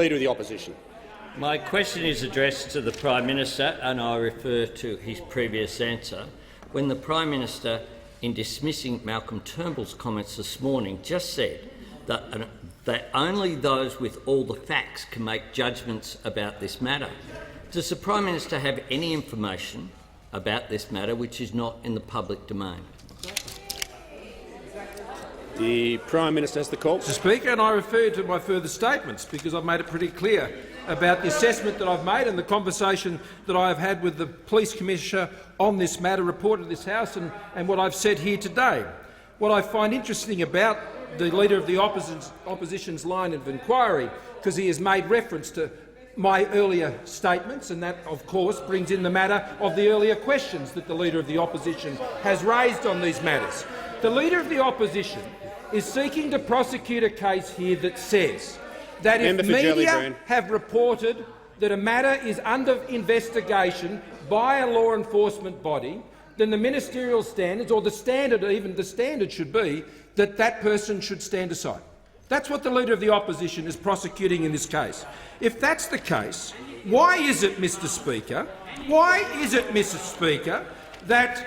Leader of the Opposition. My question is addressed to the Prime Minister, and I refer to his previous answer, when the Prime Minister, in dismissing Malcolm Turnbull's comments this morning, just said that only those with all the facts can make judgments about this matter. Does the Prime Minister have any information about this matter which is not in the public domain? The Prime Minister has the call. Mr Speaker, and I refer to my further statements because I've made it pretty clear about the assessment that I've made and the conversation that I have had with the Police Commissioner on this matter reported to this House and what I've said here today. What I find interesting about the Leader of the Opposition's line of inquiry, because he has made reference to my earlier statements, and that, of course, brings in the matter of the earlier questions that the Leader of the Opposition has raised on these matters. The Leader of the Opposition is seeking to prosecute a case here that says that if media have reported that a matter is under investigation by a law enforcement body, then the ministerial standards, or the standard should be that that person should stand aside. That's what the Leader of the Opposition is prosecuting in this case. If that's the case, why is it, Mr Speaker, that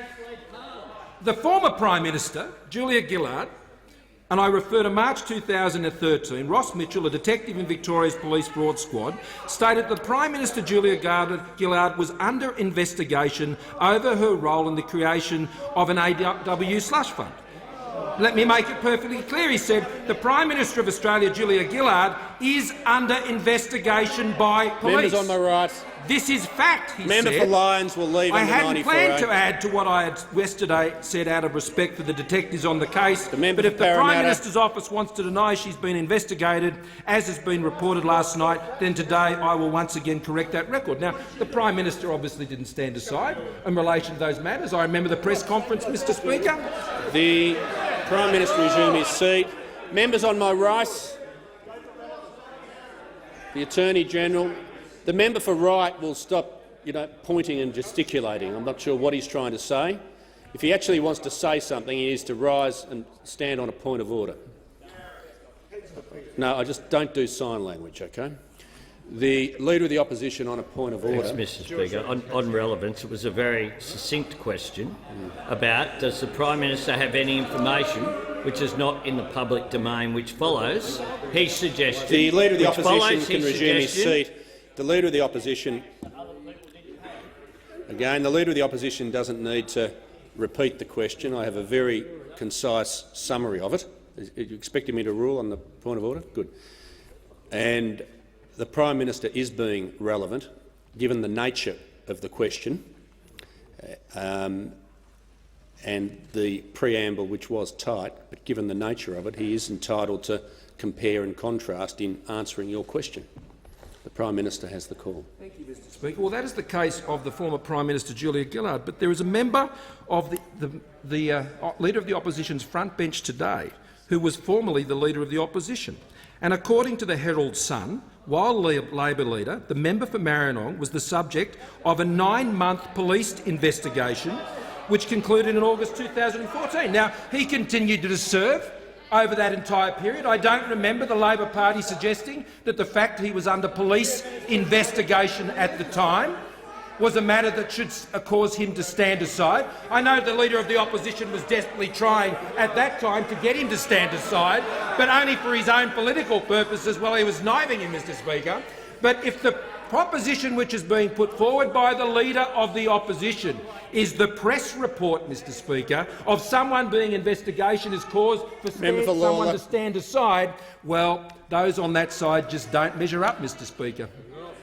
the former Prime Minister, Julia Gillard, and I refer to March 2013, Ross Mitchell, a detective in Victoria's Police Fraud Squad, stated that Prime Minister Julia Gillard was under investigation over her role in the creation of an AW slush fund. Let me make it perfectly clear. He said the Prime Minister of Australia, Julia Gillard, is under investigation by police. Members on my right. This is fact, he Member said. for Lyons will leave. I hadn't planned to add to what I had yesterday said out of respect for the detectives on the case, but if the Prime Minister's office wants to deny she's been investigated, as has been reported last night, then today I will once again correct that record. Now, the Prime Minister obviously didn't stand aside in relation to those matters. I remember the press conference, Mr Speaker. The Prime Minister resume his seat. Members on my right. The Attorney-General. The member for Wright will stop pointing and gesticulating. I'm not sure what he's trying to say. If he actually wants to say something, he needs to rise and stand on a point of order. No, I just don't do sign language, OK? The Leader of the Opposition on a point of order. Thanks, Mr Speaker. On relevance, it was a very succinct question about does the Prime Minister have any information which is not in the public domain which follows his suggestion. The Leader of the Opposition can resume his seat. The Leader of the Opposition, again, the Leader of the Opposition doesn't need to repeat the question. I have a very concise summary of it. Are you expecting me to rule on the point of order? Good. And the Prime Minister is being relevant, given the nature of the question and the preamble, which was tight, but given the nature of it, he is entitled to compare and contrast in answering your question. The Prime Minister has the call. Thank you, Mr Speaker. Well, that is the case of the former Prime Minister Julia Gillard, but there is a member of the Leader of the Opposition's front bench today who was formerly the Leader of the Opposition. And according to the Herald Sun, while Labor leader, the member for Maribyrnong was the subject of a 9-month police investigation which concluded in August 2014. Now, he continued to serve over that entire period. I don't remember the Labor Party suggesting that the fact he was under police investigation at the time was a matter that should cause him to stand aside. I know the Leader of the Opposition was desperately trying at that time to get him to stand aside, but only for his own political purposes while he was knifing him, Mr Speaker. But if the proposition which is being put forward by the Leader of the Opposition is the press report, Mr Speaker, of someone being investigation is cause for someone to stand aside, well, those on that side just don't measure up, Mr Speaker.